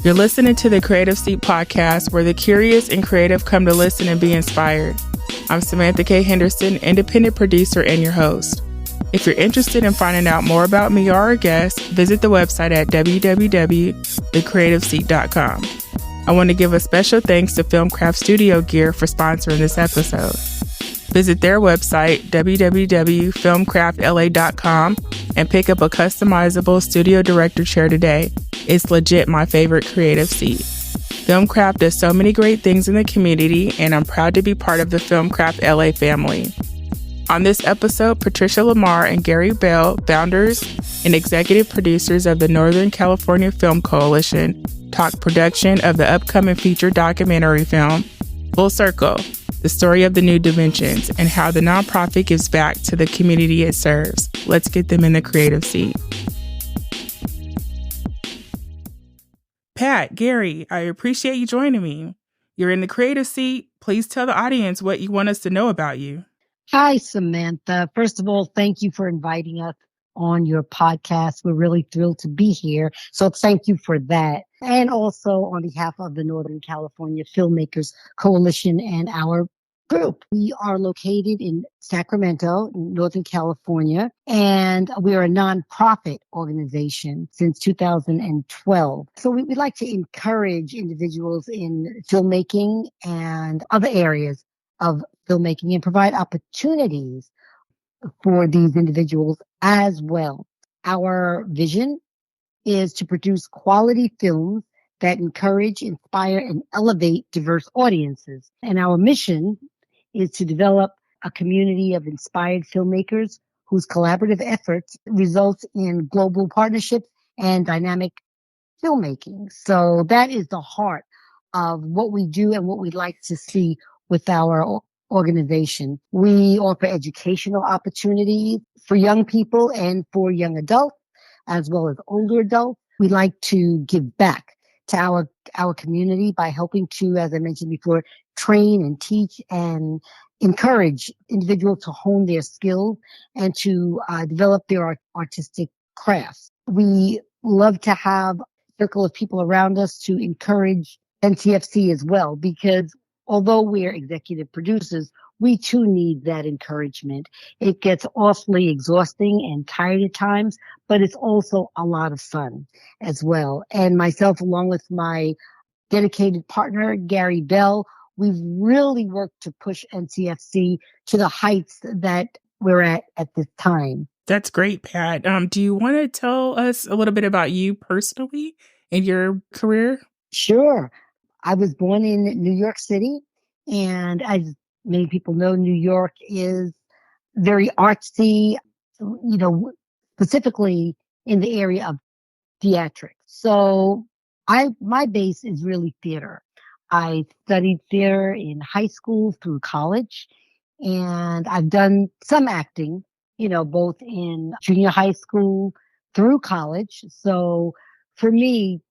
You're listening to the Creative Seat podcast, where the curious and creative come to listen and be inspired. I'm Samantha K. Henderson, independent producer and your host. If you're interested in finding out more about me or our guests, visit the website at www.thecreativeseat.com. I want to give a special thanks to Filmcraft Studio Gear for sponsoring this episode. Visit their website, www.filmcraftla.com, and pick up a customizable studio director chair today. It's legit my favorite creative seat. Filmcraft does so many great things in the community, and I'm proud to be part of the Filmcraft LA family. On this episode, Patricia Marr and Gary Bell, founders and executive producers of the Northern California Film Coalition, talk production of the upcoming feature documentary film, Full Circle, the story of the new dimensions, and how the nonprofit gives back to the community it serves. Let's get them in the creative seat. Pat, Gary, I appreciate you joining me. You're in the creative seat. Please tell the audience what you want us to know about you. Hi, Samantha. First of all, thank you for inviting us on your podcast. We're really thrilled to be here. So thank you for that. And also on behalf of the Northern California Filmmakers Coalition and our group. We are located in Sacramento, Northern California, and we are a nonprofit organization since 2012. So we like to encourage individuals in filmmaking and other areas of filmmaking and provide opportunities for these individuals as well. Our vision is to produce quality films that encourage, inspire, and elevate diverse audiences. And our mission is to develop a community of inspired filmmakers whose collaborative efforts result in global partnerships and dynamic filmmaking. So that is the heart of what we do and what we'd like to see with our organization. We offer educational opportunities for young people and for young adults, as well as older adults. We like to give back to our community by helping to, as I mentioned before, train and teach and encourage individuals to hone their skills and to develop their artistic crafts. We love to have a circle of people around us to encourage NCFC as well, because although we're executive producers, we too need that encouragement. It gets awfully exhausting and tired at times, but it's also a lot of fun as well. And myself, along with my dedicated partner, Gary Bell, we've really worked to push NCFC to the heights that we're at this time. That's great, Pat. Do you want to tell us a little bit about you personally and your career? Sure. I was born in New York City, and as many people know, New York is very artsy, specifically in the area of theatrics. So my base is really theater. I studied theater in high school through college, and I've done some acting, both in junior high school through college. So for me,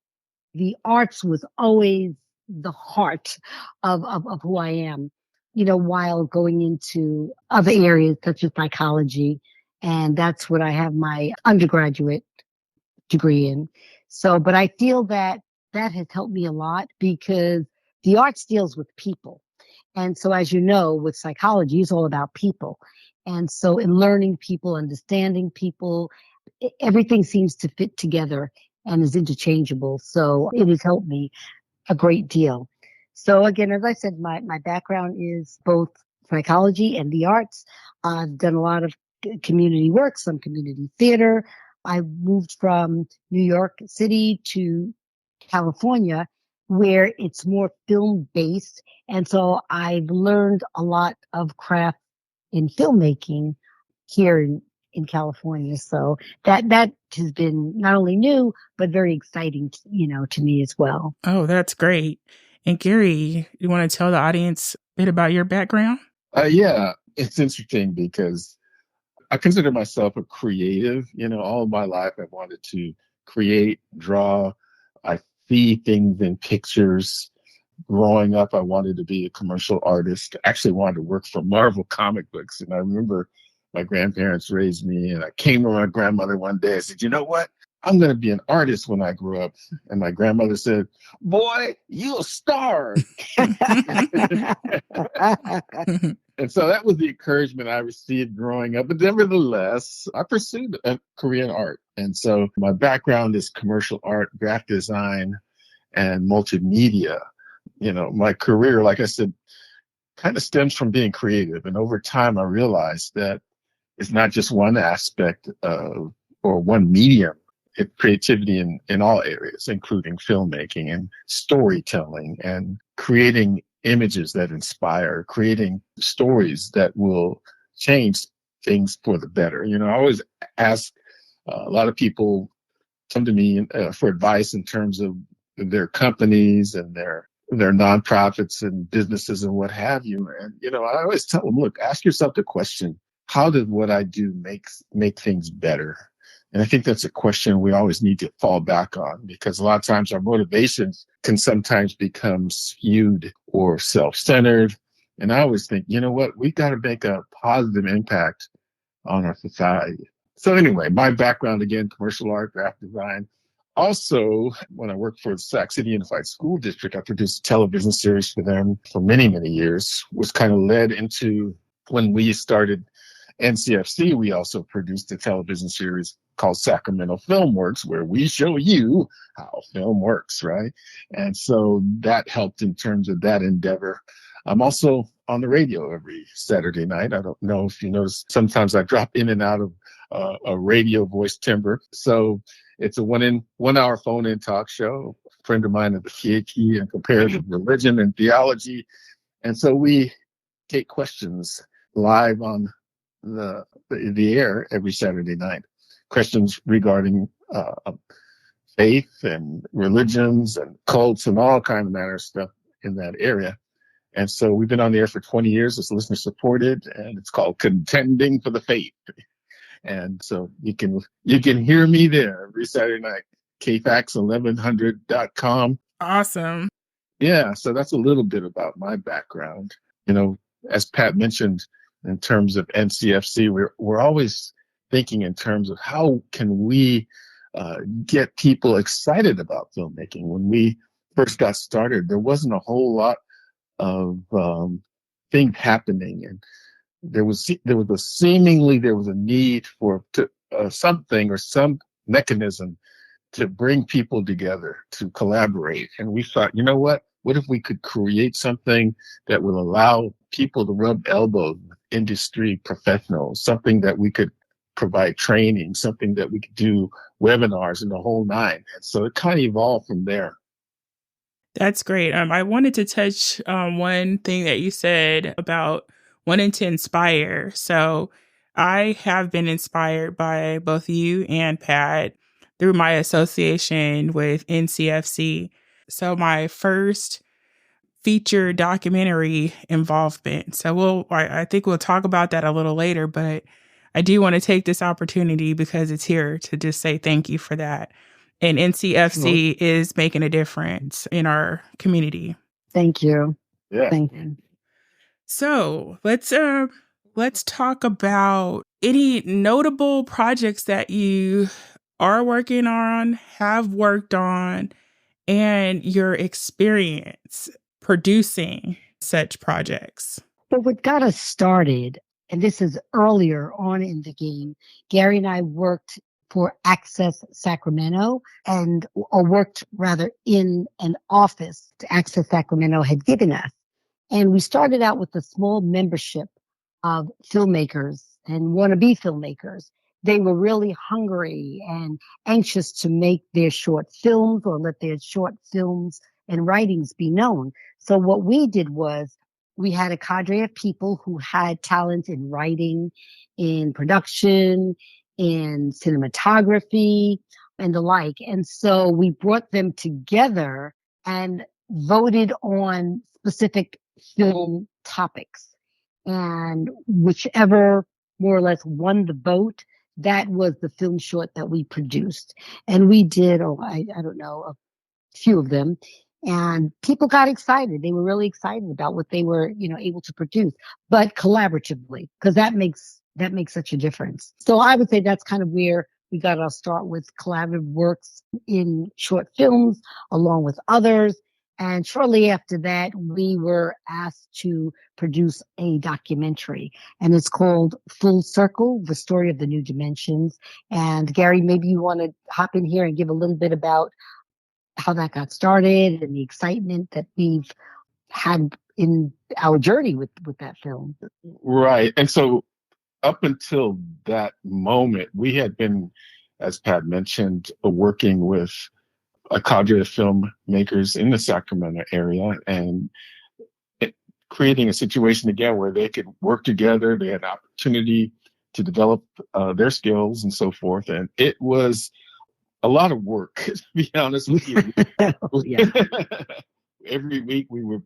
the arts was always the heart of who I am, while going into other areas such as psychology. And that's what I have my undergraduate degree in. So, but I feel that has helped me a lot because the arts deals with people. And so, as you know, with psychology, it's all about people. And so in learning people, understanding people, everything seems to fit together and is interchangeable. So it has helped me a great deal. So again, as I said, my background is both psychology and the arts. I've done a lot of community work, some community theater. I moved from New York City to California, where it's more film based. And so I've learned a lot of craft in filmmaking here in California. So that has been not only new, but very exciting, to me as well. Oh, that's great. And Gary, you want to tell the audience a bit about your background? Yeah, it's interesting because I consider myself a creative. All of my life I've wanted to create, draw. I see things in pictures. Growing up, I wanted to be a commercial artist. I actually wanted to work for Marvel comic books. And I remember my grandparents raised me, and I came to my grandmother one day. I said, you know what? I'm going to be an artist when I grow up. And my grandmother said, boy, you'll starve. And so that was the encouragement I received growing up. But nevertheless, I pursued a career in art. And so my background is commercial art, graphic design, and multimedia. My career, like I said, kind of stems from being creative. And over time, I realized that it's not just one aspect of or one medium. It's creativity in all areas, including filmmaking and storytelling and creating images that inspire, creating stories that will change things for the better. I always ask a lot of people come to me for advice in terms of their companies and their nonprofits and businesses and what have you. And, I always tell them, look, ask yourself the question, how does what I do make things better? And I think that's a question we always need to fall back on, because a lot of times our motivations can sometimes become skewed or self-centered. And I always think, you know what, we got to make a positive impact on our society. So anyway, my background, again, commercial art, graphic design. Also, when I worked for the Sac City Unified School District, I produced a television series for them for many, many years, which kind of led into when we started NCFC. We also produced a television series called Sacramento Film Works, where we show you how film works, right? And so that helped in terms of that endeavor. I'm also on the radio every Saturday night. I don't know if you notice, sometimes I drop in and out of a radio voice timbre. So it's a 1 hour phone in talk show. A friend of mine at the PhD in comparative religion and theology. And so we take questions live on the air every Saturday night. Questions regarding faith and religions and cults and all kind of manner of stuff in that area. And so we've been on the air for 20 years. It's listener supported, and it's called Contending for the Faith. And so you can hear me there every Saturday night, kfax1100.com. Awesome. Yeah, so that's a little bit about my background. As Pat mentioned, in terms of NCFC, we're always thinking in terms of how can we get people excited about filmmaking. When we first got started, there wasn't a whole lot of things happening, and there was a need for something or some mechanism to bring people together to collaborate. And we thought, you know what if we could create something that would allow people to rub elbows with industry professionals, something that we could provide training, something that we could do webinars and the whole nine. And so it kind of evolved from there. That's great. I wanted to touch on one thing that you said about wanting to inspire. So I have been inspired by both you and Pat through my association with NCFC. So my first feature documentary involvement. So I think we'll talk about that a little later, but I do want to take this opportunity because it's here to just say thank you for that. And NCFC is making a difference in our community. Thank you. Yeah. Thank you. So let's talk about any notable projects that you are working on, have worked on, and your experience producing such projects. But what got us started, and this is earlier on in the game, Gary and I worked for Access Sacramento or worked rather in an office that Access Sacramento had given us. And we started out with a small membership of filmmakers and wannabe filmmakers. They were really hungry and anxious to make their short films or let their short films and writings be known. So what we did was we had a cadre of people who had talent in writing, in production, in cinematography, and the like. And so we brought them together and voted on specific film topics. And whichever more or less won the vote, that was the film short that we produced. And we did, I don't know, a few of them. And people got excited. They were really excited about what they were, able to produce, but collaboratively, because that makes such a difference. So I would say that's kind of where We got our start with collaborative works in short films along with others. And shortly after that, we were asked to produce a documentary, and it's called Full Circle, The Story of the New Dimensions. And Gary, maybe you want to hop in here and give a little bit about how that got started and the excitement that we've had in our journey with that film. Right. And so up until that moment, we had been, as Pat mentioned, working with a cadre of filmmakers in the Sacramento area and creating a situation again where they could work together. They had opportunity to develop their skills and so forth. And it was a lot of work, to be honest with you. Yeah. Every week we would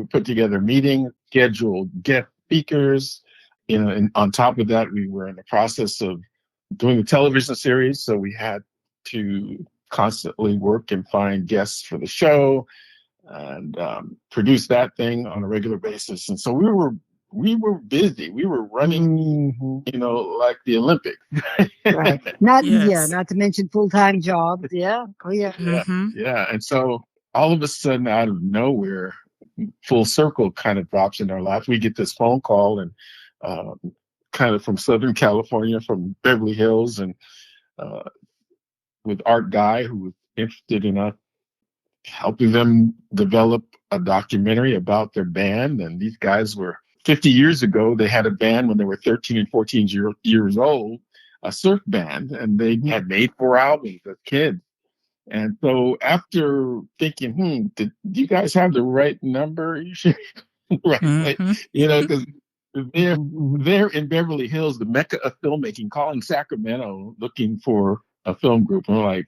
put together meetings, schedule guest speakers. And on top of that, we were in the process of doing a television series, so we had to constantly work and find guests for the show and produce that thing on a regular basis. And so we were busy. We were running, like the Olympics. Right. Not to mention full-time jobs. Yeah. Oh yeah. Yeah. And so all of a sudden, out of nowhere, Full Circle kind of drops in our lives. We get this phone call and kind of from Southern California, from Beverly Hills, and with Art Guy, who was interested in us helping them develop a documentary about their band. And these guys were 50 years ago, they had a band when they were 13 and 14 years old, a surf band, and they had made 4 albums as kids. And so after thinking, do you guys have the right number? You should, right? Because they're in Beverly Hills, the mecca of filmmaking, calling Sacramento looking for a film group. And we're like,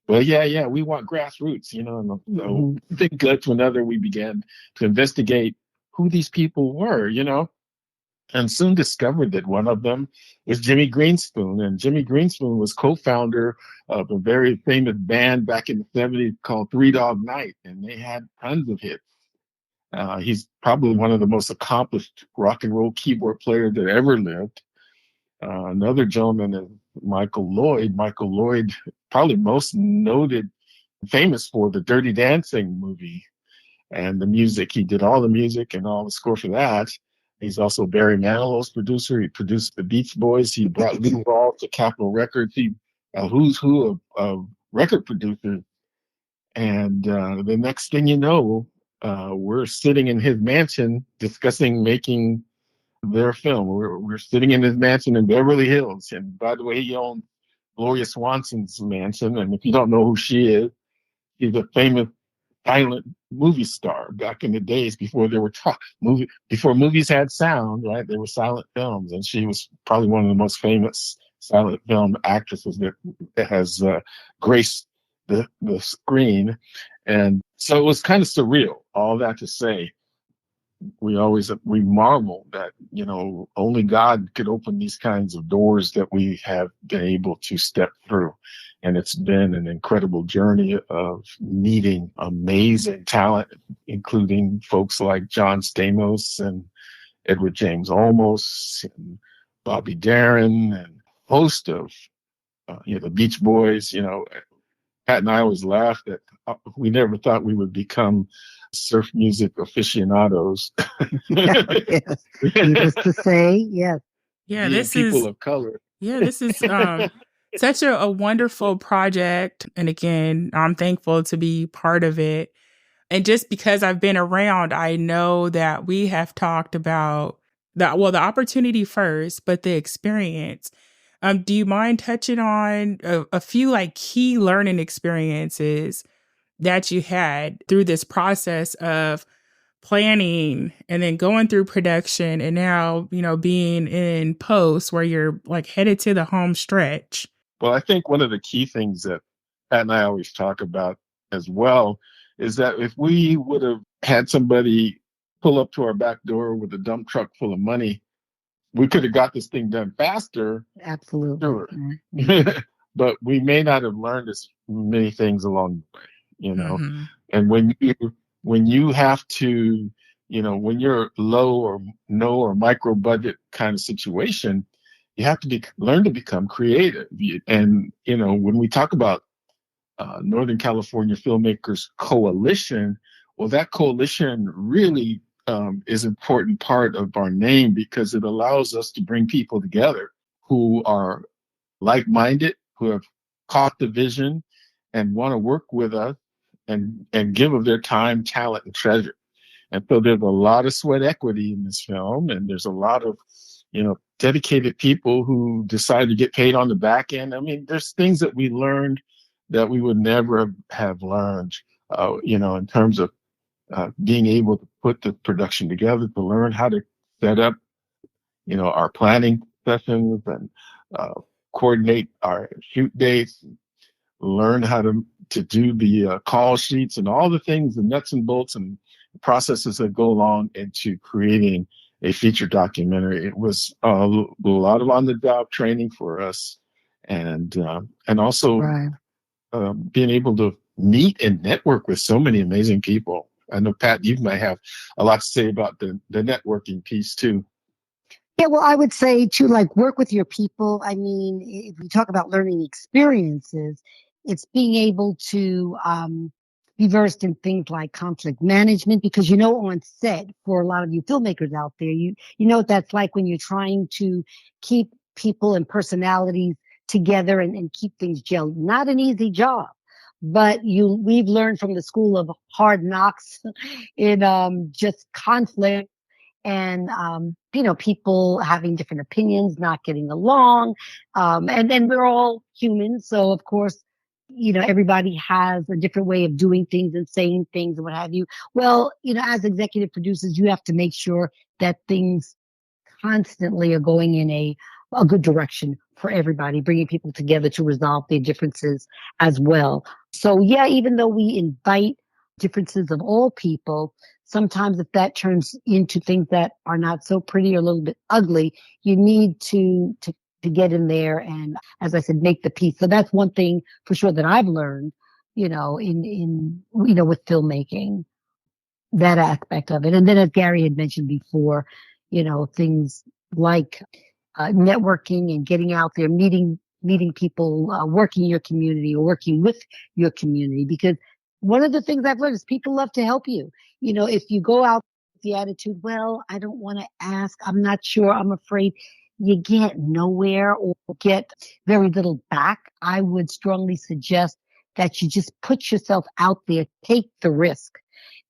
well, yeah, we want grassroots, and so I think to another, we began to investigate who these people were, and soon discovered that one of them was Jimmy Greenspoon. And Jimmy Greenspoon was co-founder of a very famous band back in the 70s called Three Dog Night, and they had tons of hits. He's probably one of the most accomplished rock and roll keyboard players that ever lived. Another gentleman is Michael Lloyd. Michael Lloyd, probably most noted, famous for the Dirty Dancing movie and the music. He did all the music and all the score for that. He's also Barry Manilow's producer. He produced the Beach Boys. He brought Lou Rawls to Capitol Records. He who's who of record producers. And the next thing you know, we're sitting in his mansion discussing making their film. We're sitting in his mansion in Beverly Hills. And by the way, he owns Gloria Swanson's mansion. And if you don't know who she is, she's a famous silent movie star back in the days before there were before movies had sound, right? There were silent films. And she was probably one of the most famous silent film actresses that has graced the screen. And so it was kind of surreal, all that to say. We marvel that, only God could open these kinds of doors that we have been able to step through. And it's been an incredible journey of meeting amazing talent, including folks like John Stamos and Edward James Olmos and Bobby Darin and a host of, the Beach Boys. Pat and I always laughed that we never thought we would become surf music aficionados. Yes. Needless to say, yes. Yeah, this is people of color. Yeah, this is such a wonderful project. And again, I'm thankful to be part of it. And just because I've been around, I know that we have talked about the opportunity first, but the experience. Do you mind touching on a few key learning experiences that you had through this process of planning and then going through production and now, being in post where you're headed to the home stretch? Well, I think one of the key things that Pat and I always talk about as well is that if we would have had somebody pull up to our back door with a dump truck full of money, we could have got this thing done faster. Absolutely. Sure. Mm-hmm. But we may not have learned as many things along the way, Mm-hmm. And when you have to, when you're low or no or micro budget kind of situation, you have to learn to become creative. And, when we talk about Northern California Filmmakers Coalition, well, that coalition really is an important part of our name because it allows us to bring people together who are like-minded, who have caught the vision and want to work with us and give of their time, talent, and treasure. And so there's a lot of sweat equity in this film, and there's a lot of, dedicated people who decide to get paid on the back end. I mean, there's things that we learned that we would never have learned, in terms of being able to put the production together, to learn how to set up, our planning sessions and coordinate our shoot dates, learn how to do the call sheets and all the things, the nuts and bolts and processes that go along into creating a feature documentary. It was a lot of on-the-job training for us, and also Right. being able to meet and network with so many amazing people. I know, Pat, you might have a lot to say about the networking piece too. Yeah, well, I would say to like work with your people. I mean, if you talk about learning experiences, it's being able to be versed in things like conflict management, because on set, for a lot of you filmmakers out there, you know what that's like when you're trying to keep people and personalities together and keep things gelled. Not an easy job, but we've learned from the school of hard knocks in just conflict and people having different opinions, not getting along, and we're all humans, so of course, everybody has a different way of doing things and saying things and what have you. Well, as executive producers, you have to make sure that things constantly are going in a good direction for everybody, bringing people together to resolve their differences as well. So yeah, even though we invite differences of all people, sometimes if that turns into things that are not so pretty or a little bit ugly, you need to get in there and, as I said, make the peace. So that's one thing for sure that I've learned, in with filmmaking, that aspect of it. And then, as Gary had mentioned before, things like networking and getting out there, meeting people, working your community or working with your community. Because one of the things I've learned is people love to help you. If you go out with the attitude, well, I don't want to ask, I'm not sure, I'm afraid, you get nowhere or get very little back. I would strongly suggest that you just put yourself out there, take the risk,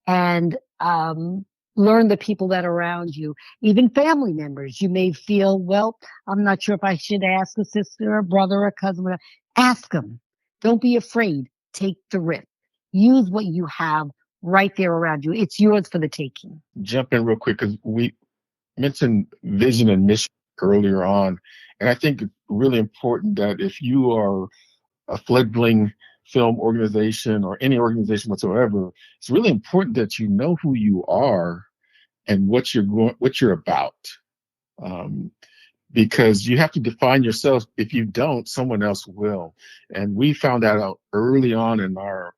and learn the people that are around you, even family members. You may feel, well, I'm not sure if I should ask a sister, a brother, a cousin. Whatever. Ask them. Don't be afraid. Take the risk. Use what you have right there around you. It's yours for the taking. Jump in real quick because we mentioned vision and mission earlier on, and I think it's really important that if you are a fledgling film organization or any organization whatsoever, it's really important that you know who you are and what you're about, because you have to define yourself. If you don't, someone else will. And we found that out early on in our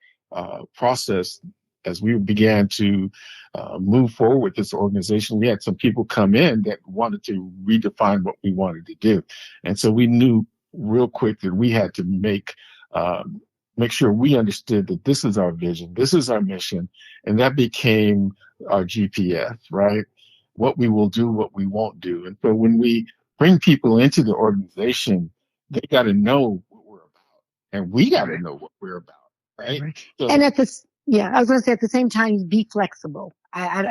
process as we began to move forward with this organization. We had some people come in that wanted to redefine what we wanted to do, and so we knew real quick that we had to make sure we understood that this is our vision, this is our mission, and that became our GPS, right? What we will do, what we won't do. And so when we bring people into the organization, they got to know what we're about, and we got to know what we're about, right? So, And I was going to say, at the same time, be flexible.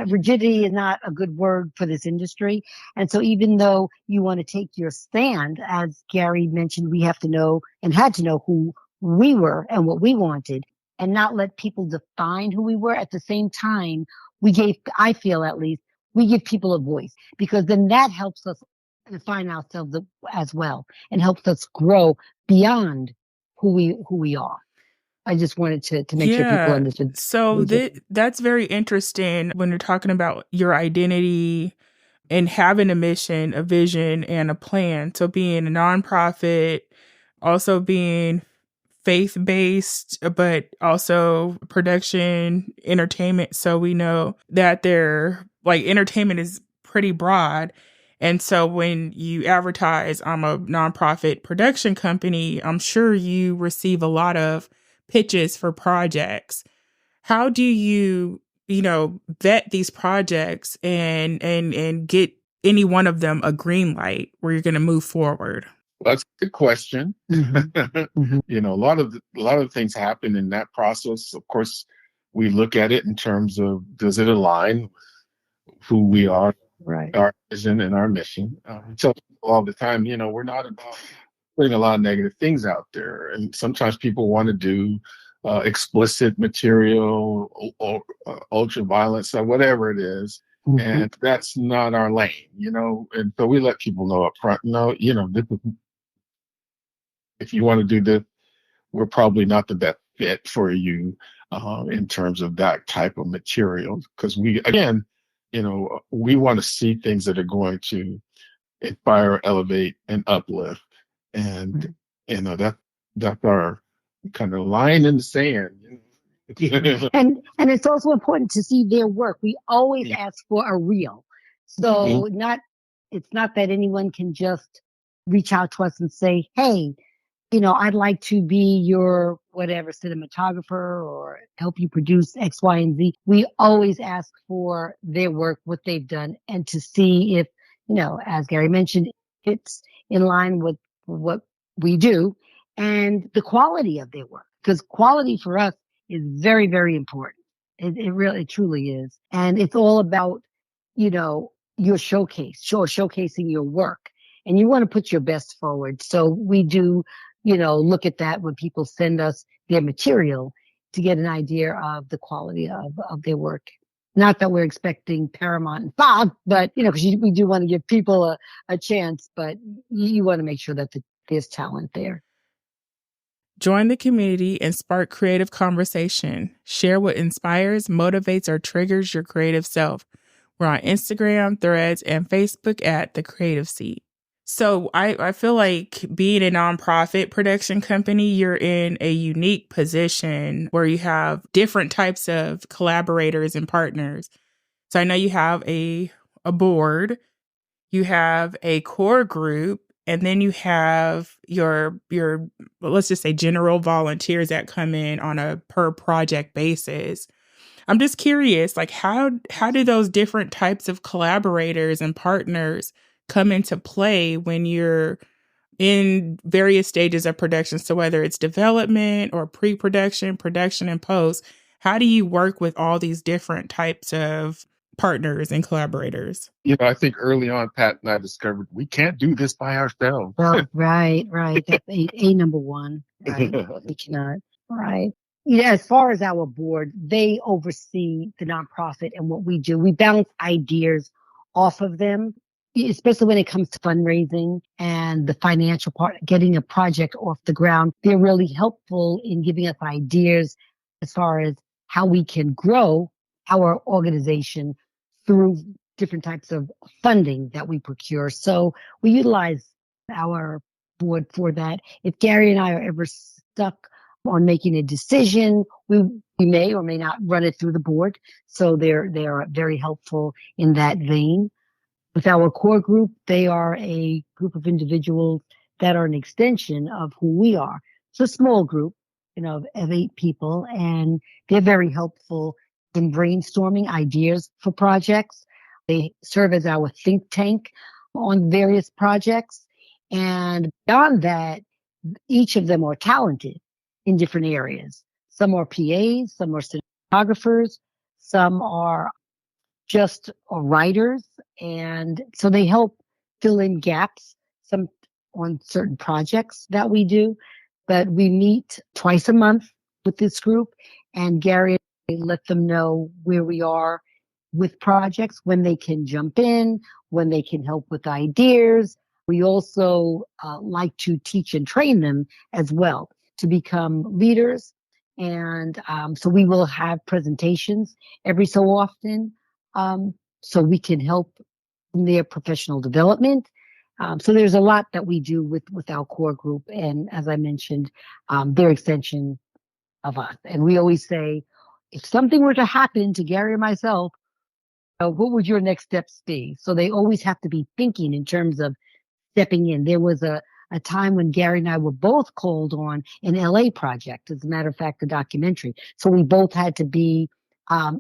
Rigidity is not a good word for this industry. And so even though you want to take your stand, as Gary mentioned, we have to know and had to know who we were and what we wanted, and not let people define who we were. At the same time, I feel at least, we give people a voice, because then that helps us define ourselves as well and helps us grow beyond who we are. I just wanted to make sure people Yeah. understood. So that's very interesting when you're talking about your identity and having a mission, a vision, and a plan. So being a nonprofit, also being faith-based, but also production, entertainment. So we know that entertainment is pretty broad. And so when you advertise, I'm a nonprofit production company, I'm sure you receive a lot of pitches for projects. How do you, vet these projects and get any one of them a green light where you're going to move forward? Well, that's a good question. Mm-hmm. A lot of things happen in that process. Of course, we look at it in terms of, does it align with who we are, Right. our vision and our mission? We tell people all the time, we're not about putting a lot of negative things out there. And sometimes people want to do explicit material or ultra violence or whatever it is. Mm-hmm. And that's not our lane, and so we let people know up front, no, this is, if you want to do this, we're probably not the best fit for you in terms of that type of material. Because we want to see things that are going to inspire, elevate, and uplift. And, that's our kind of line in the sand. And it's also important to see their work. We always ask for a reel. So it's not that anyone can just reach out to us and say, hey, I'd like to be your whatever cinematographer or help you produce X, Y, and Z. We always ask for their work, what they've done, and to see if, as Gary mentioned, it's in line with what we do and the quality of their work. Because quality for us is very, very important. It really, it truly is. And it's all about, your showcasing your work. And you want to put your best forward. So we do, look at that when people send us their material to get an idea of the quality of their work. Not that we're expecting Paramount and Fox, but, because we do want to give people a chance, but you want to make sure that there's talent there. Join the community and spark creative conversation. Share what inspires, motivates, or triggers your creative self. We're on Instagram, Threads, and Facebook at The Creative Seat. So I feel like being a nonprofit production company, you're in a unique position where you have different types of collaborators and partners. So I know you have a board, you have a core group, and then you have your let's just say general volunteers that come in on a per project basis. I'm just curious, like how do those different types of collaborators and partners come into play when you're in various stages of production? So whether it's development or pre-production, production, and post, how do you work with all these different types of partners and collaborators? I think early on, Pat and I discovered we can't do this by ourselves. Well, right. That's a number one. Right. We cannot. Right. As far as our board, they oversee the nonprofit and what we do. We bounce ideas off of them, especially when it comes to fundraising and the financial part, getting a project off the ground. They're really helpful in giving us ideas as far as how we can grow our organization through different types of funding that we procure. So we utilize our board for that. If Gary and I are ever stuck on making a decision, we may or may not run it through the board. So they're very helpful in that vein. With our core group, they are a group of individuals that are an extension of who we are. It's a small group, of 8 people, and they're very helpful in brainstorming ideas for projects. They serve as our think tank on various projects. And beyond that, each of them are talented in different areas. Some are PAs, some are cinematographers, some are just writers. And so they help fill in gaps some on certain projects that we do. But we meet twice a month with this group, and Gary let them know where we are with projects, when they can jump in, when they can help with ideas. We also like to teach and train them as well to become leaders. And so we will have presentations every so often so we can help in their professional development. So there's a lot that we do with our core group. And as I mentioned, they're extension of us. And we always say, if something were to happen to Gary or myself, What would your next steps be? So they always have to be thinking in terms of stepping in. There was a time when Gary and I were both called on an LA project, as a matter of fact, a documentary. So we both had to be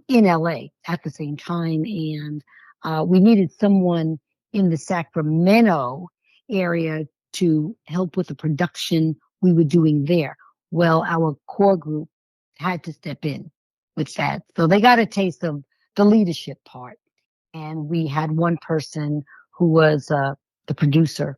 in LA at the same time. And we needed someone in the Sacramento area to help with the production we were doing there. Well, our core group had to step in with that. So they got a taste of the leadership part. And we had one person who was the producer,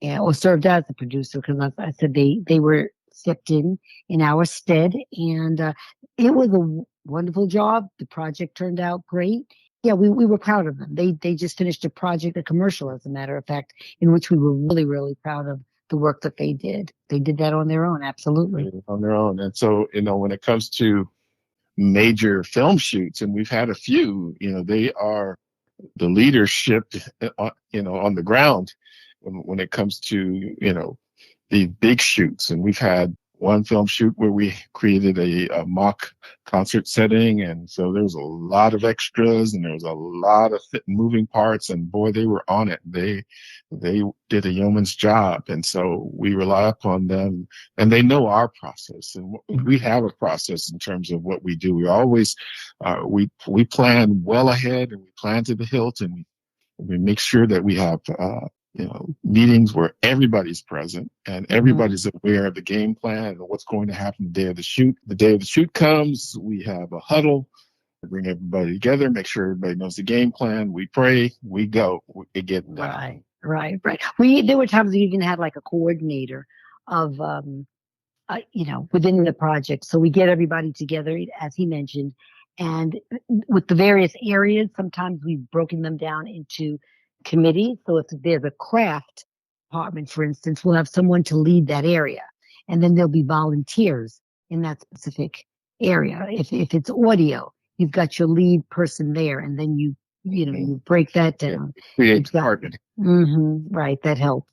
or served as the producer, because I said they were stepped in our stead, and it was a wonderful job. The project turned out great. Yeah, we were proud of them. They just finished a project, a commercial, as a matter of fact, in which we were really proud of the work that they did. They did that on their own, absolutely. On their own. And so, when it comes to major film shoots, and we've had a few, they are the leadership, on the ground when it comes to, the big shoots. And we've had one film shoot where we created a mock concert setting. And so there was a lot of extras and there was a lot of moving parts, and boy, they were on it. They did a yeoman's job. And so we rely upon them, and they know our process, and we have a process in terms of what we do. We always, we plan well ahead, and we plan to the hilt, and we make sure that we have, meetings where everybody's present and everybody's aware of the game plan and what's going to happen the day of the shoot. The day of the shoot comes, we have a huddle, we bring everybody together, make sure everybody knows the game plan. We pray, we go, we get done. Right. There were times we even had like a coordinator of, within the project. So we get everybody together, as he mentioned, and with the various areas, sometimes we've broken them down into committees. So if there's a craft department, for instance, we'll have someone to lead that area, and then there'll be volunteers in that specific area. If it's audio, you've got your lead person there, and then you break that down. Create department. Right, that helps.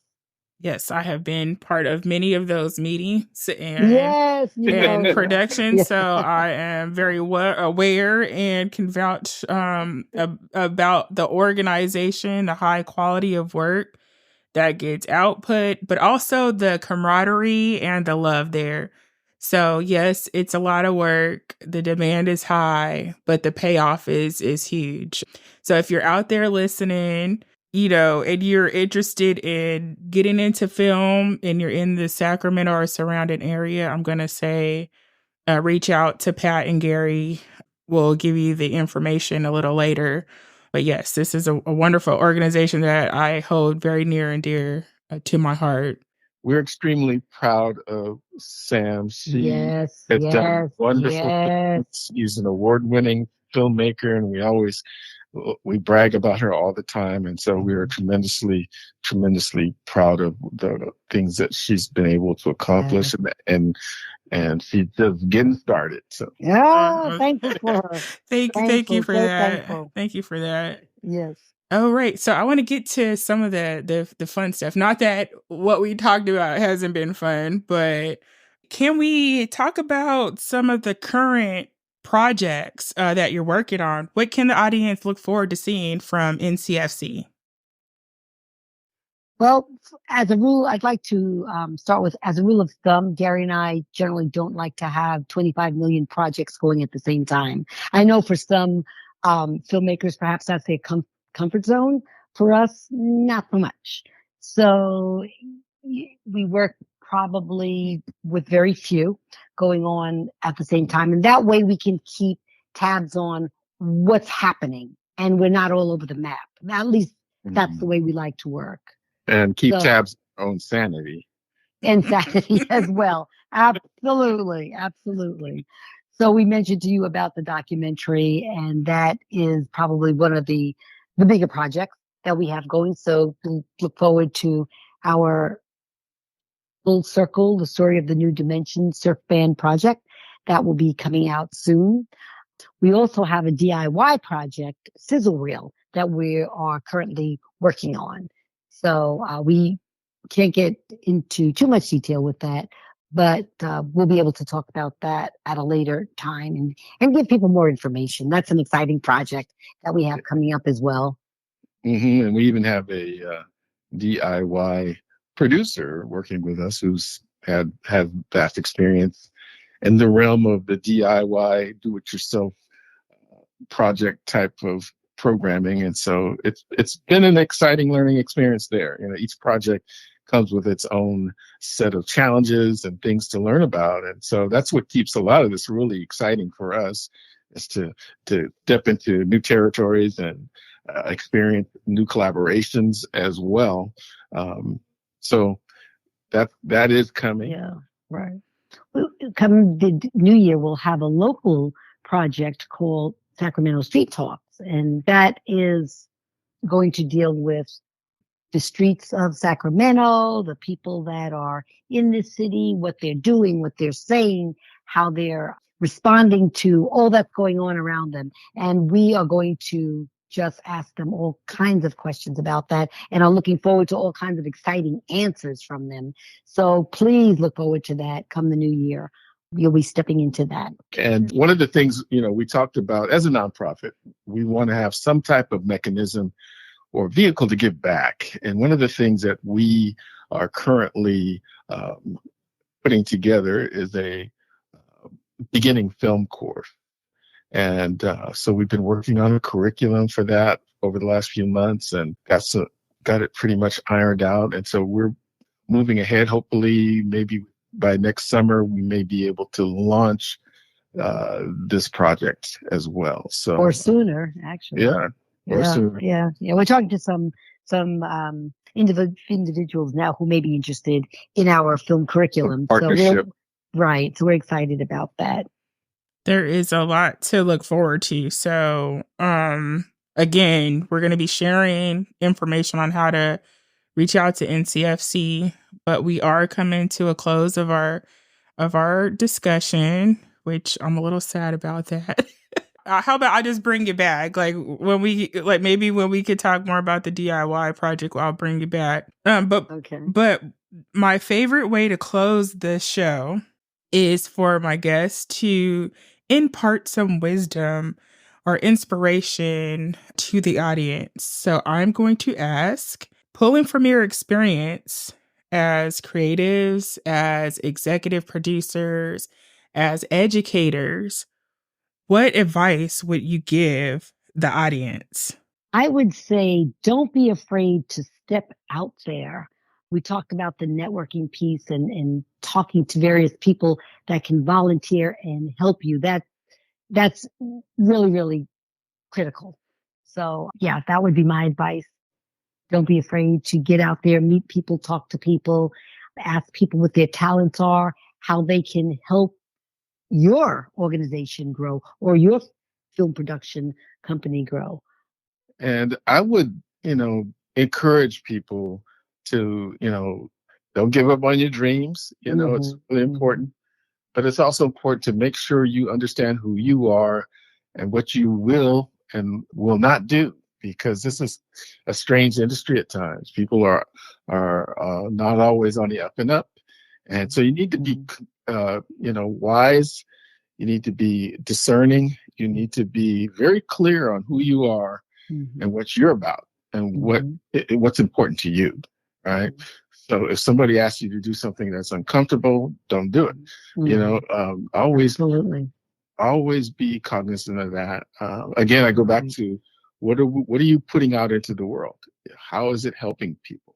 Yes, I have been part of many of those meetings and production, so I am very aware and can vouch about the organization, the high quality of work that gets output, but also the camaraderie and the love there. So yes, it's a lot of work. The demand is high, but the payoff is huge. So if you're out there listening, and you're interested in getting into film and you're in the Sacramento or surrounding area, I'm going to say reach out to Pat and Gary. We'll give you the information a little later. But yes, this is a wonderful organization that I hold very near and dear to my heart. We're extremely proud of Sam. She has done wonderful things. She's an award-winning filmmaker, and we brag about her all the time. And so we are tremendously proud of the things that she's been able to accomplish, and she's just getting started. So thankful for her. Thank you for that. Thankful. Thank you for that. Yes. Oh, right. So I want to get to some of the fun stuff. Not that what we talked about hasn't been fun, but can we talk about some of the current projects that you're working on? What can the audience look forward to seeing from NCFC? Well, as a rule, I'd like to start with, as a rule of thumb, Gary and I generally don't like to have 25 million projects going at the same time. I know for some filmmakers, perhaps that's their comfort zone. For us, not so much. So we work probably with very few going on at the same time. And that way we can keep tabs on what's happening, and we're not all over the map. At least that's the way we like to work. And keep tabs on our own sanity. And sanity as well. Absolutely. So we mentioned to you about the documentary, and that is probably one of the bigger projects that we have going. So we'll look forward to our Full Circle, the story of the New Dimension surf band project that will be coming out soon. We also have a DIY project, Sizzle Reel, that we are currently working on. So we can't get into too much detail with that, but we'll be able to talk about that at a later time and give people more information. That's an exciting project that we have coming up as well. And we even have a DIY producer working with us who's had vast experience in the realm of the DIY, do-it-yourself project type of programming. And so it's been an exciting learning experience there. Each project comes with its own set of challenges and things to learn about. And so that's what keeps a lot of this really exciting for us, is to step into new territories and experience new collaborations as well. So that is coming. Yeah, right. Come the new year, we'll have a local project called Sacramento Street Talks, and that is going to deal with the streets of Sacramento, the people that are in the city, what they're doing, what they're saying, how they're responding to all that's going on around them. And we are going to just ask them all kinds of questions about that and are looking forward to all kinds of exciting answers from them. So please look forward to that come the new year. You'll be stepping into that. And one of the things, we talked about as a nonprofit, we want to have some type of mechanism or vehicle to give back. And one of the things that we are currently putting together is a beginning film course. And so we've been working on a curriculum for that over the last few months, and got it pretty much ironed out. And so we're moving ahead. Hopefully, maybe by next summer, we may be able to launch this project as well. So, or sooner, actually. Yeah. Or sooner. Yeah. We're talking to some individuals now who may be interested in our film curriculum. Partnership. Right. So we're excited about that. There is a lot to look forward to. So, again, we're going to be sharing information on how to reach out to NCFC, but we are coming to a close of our discussion, which I'm a little sad about that. How about I just bring it back? Maybe when we could talk more about the DIY project, I'll bring it back. But my favorite way to close the show is for my guests to impart some wisdom or inspiration to the audience. So I'm going to ask, pulling from your experience as creatives, as executive producers, as educators, what advice would you give the audience? I would say don't be afraid to step out there. We talked about the networking piece and talking to various people that can volunteer and help you. That's really, really critical. So yeah, that would be my advice. Don't be afraid to get out there, meet people, talk to people, ask people what their talents are, how they can help your organization grow or your film production company grow. And I would, encourage people to, don't give up on your dreams. It's really important, but it's also important to make sure you understand who you are and what you will and will not do, because this is a strange industry at times. People are not always on the up and up. And so you need to be, wise. You need to be discerning. You need to be very clear on who you are and what you're about and what's important to you, right? So if somebody asks you to do something that's uncomfortable, don't do it. Always be cognizant of that. Again, I go back to what are you putting out into the world? How is it helping people,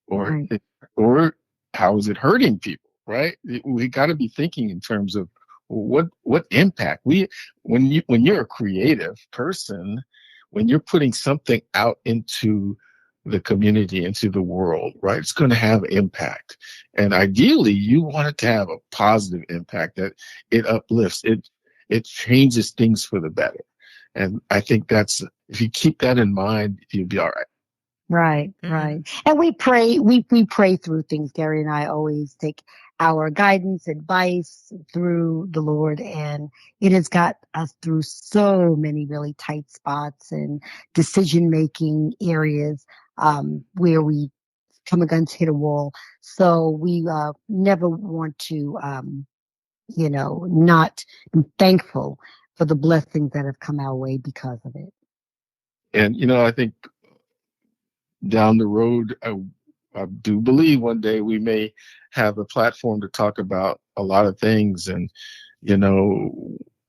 or how is it hurting people? Right? We got to be thinking in terms of what impact when you're a creative person, when you're putting something out into the community, into the world, right? It's going to have impact. And ideally, you want it to have a positive impact, that it uplifts, it changes things for the better. And I think if you keep that in mind, you'll be all right. Right. And we pray through things. Gary and I always take our guidance, advice through the Lord, and it has got us through so many really tight spots and decision-making areas where we come against hit a wall. So we never want to, not be thankful for the blessings that have come our way because of it. And, I think down the road, I do believe one day we may have a platform to talk about a lot of things. And,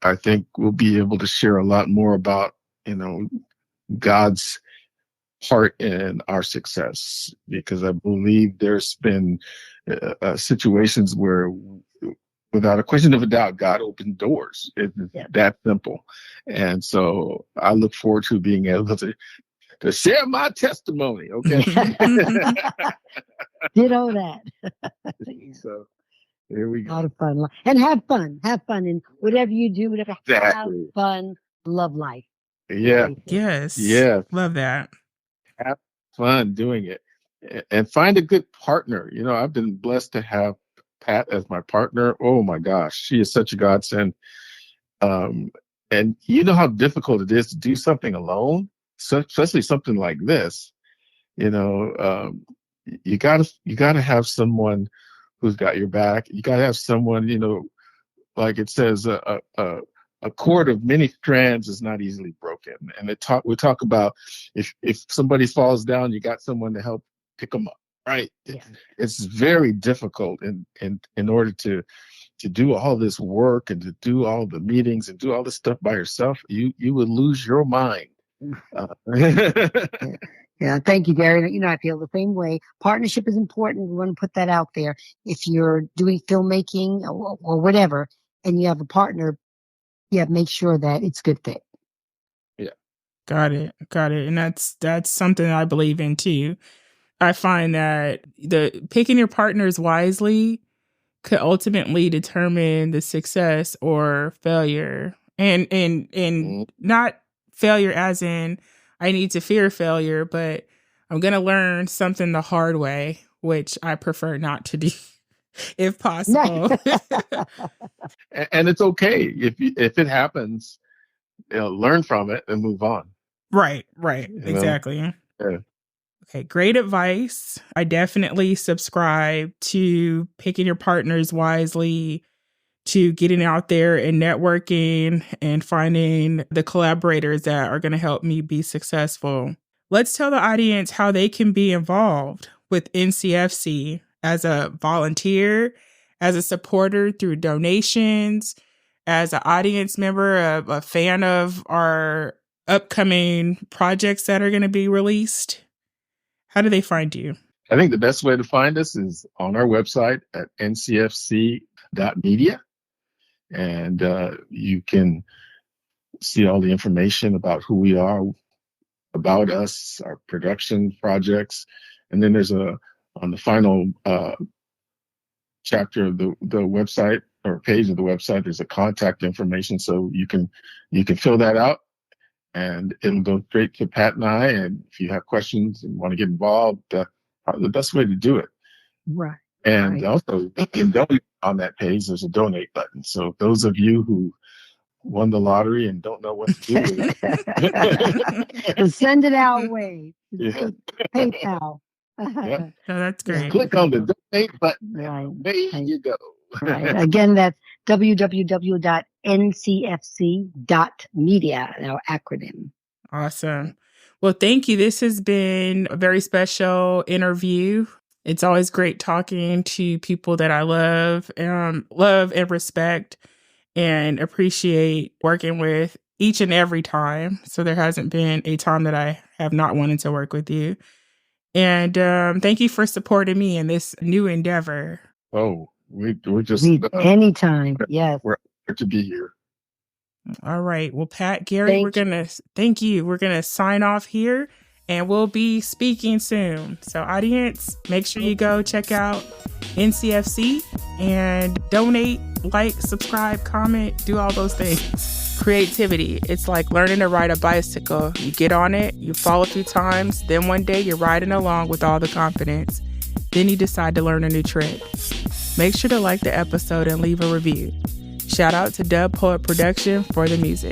I think we'll be able to share a lot more about, God's part in our success, because I believe there's been situations where, without a question of a doubt, God opened doors. It's that simple. And so I look forward to being able to share my testimony. Okay. Ditto that. So here we go. A lot of fun. And have fun. Have fun. And whatever you do, whatever, have fun, love life. Yeah. Yes. Yeah. Love that. Have fun doing it. And find a good partner. I've been blessed to have Pat as my partner. Oh my gosh, she is such a godsend. And you know how difficult it is to do something alone, especially something like this. You gotta have someone who's got your back. You gotta have someone, like it says, a cord of many strands is not easily broken. And we talk about if somebody falls down, you got someone to help pick them up. Right. Yeah. It's very difficult in order to do all this work and to do all the meetings and do all this stuff by yourself. You would lose your mind. Yeah. Thank you, Gary. I feel the same way. Partnership is important. We want to put that out there. If you're doing filmmaking or whatever, and you have a partner, make sure that it's good fit. Yeah. Got it. And that's something I believe in too. I find that picking your partners wisely could ultimately determine the success or failure. And not failure as in I need to fear failure, but I'm going to learn something the hard way, which I prefer not to do if possible. And it's okay if it happens, learn from it and move on. Right. Exactly. Yeah. Okay, great advice. I definitely subscribe to picking your partners wisely, to getting out there and networking and finding the collaborators that are going to help me be successful. Let's tell the audience how they can be involved with NCFC as a volunteer, as a supporter through donations, as an audience member, a fan of our upcoming projects that are going to be released. How do they find you? I think the best way to find us is on our website at ncfc.media. And you can see all the information about who we are, about us, our production projects. And then there's on the final chapter of the website or page of the website, there's a contact information. So you can fill that out. And it'll go straight to Pat and I. And if you have questions and want to get involved, probably the best way to do it. Right. And also, you can donate on that page. There's a donate button. So those of you who won the lottery and don't know what to do with it, send it our way. Yeah. PayPal. Yeah. Oh, that's great. Just click on the donate button. Right. There you go. Right. Again, that's www.ncfc.media, our acronym. Awesome. Well, thank you. This has been a very special interview. It's always great talking to people that I love and respect and appreciate working with each and every time. So there hasn't been a time that I have not wanted to work with you. And thank you for supporting me in this new endeavor. Oh, we're just anytime. Yes. We're happy to be here. All right. Well, Pat, Gary, thank you. We're going to sign off here and we'll be speaking soon. So audience, make sure you go check out NCFC and donate, like, subscribe, comment, do all those things. Creativity. It's like learning to ride a bicycle. You get on it, you fall a few times, then one day you're riding along with all the confidence. Then you decide to learn a new trick. Make sure to like the episode and leave a review. Shout out to Dub Poet Production for the music.